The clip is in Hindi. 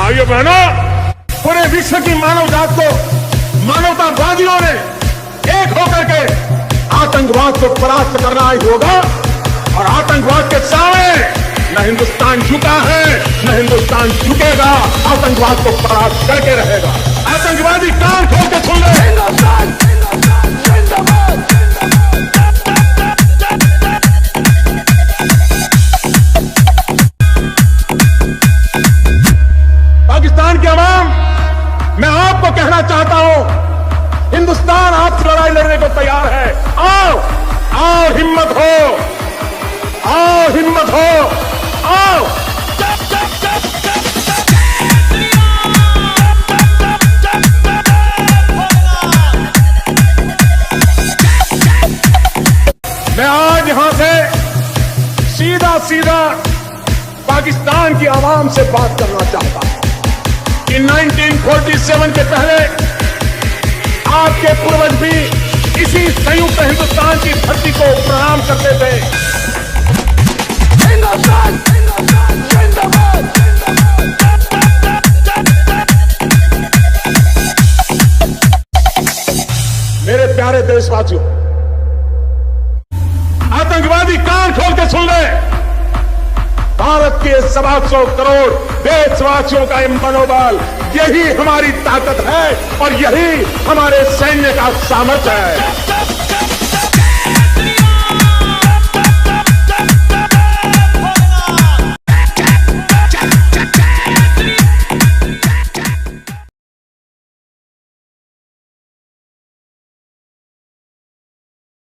भाइयों बहनों, पूरे विश्व की मानव जात को मानवतावादियों ने एक होकर के आतंकवाद को परास्त करना ही होगा। और आतंकवाद के सामने न हिंदुस्तान झुका है, न हिंदुस्तान झुकेगा। आतंकवाद को परास्त करके रहेगा। आतंकवादी कान खोल के सुन ले। हिंदुस्तान जिंदाबाद। पाकिस्तान के अवाम, मैं आपको कहना चाहता हूं, हिंदुस्तान आपसे लड़ाई लड़ने को तैयार है। आओ आओ, हिम्मत हो, आओ हिम्मत हो, आओ। मैं आज यहां से सीधा सीधा पाकिस्तान की आवाम से बात करना चाहता हूं कि 1947 के पहले आपके पूर्वज भी इसी संयुक्त हिंदुस्तान की धरती को प्रणाम करते थे। हिंदुस्तान जिंदाबाद। मेरे प्यारे देशवासियों, आतंकवादी कान खोल के सुन ले। भारत के 125 करोड़ देशवासियों का ये मनोबल, यही हमारी ताकत है और यही हमारे सैन्य का सामर्थ्य है।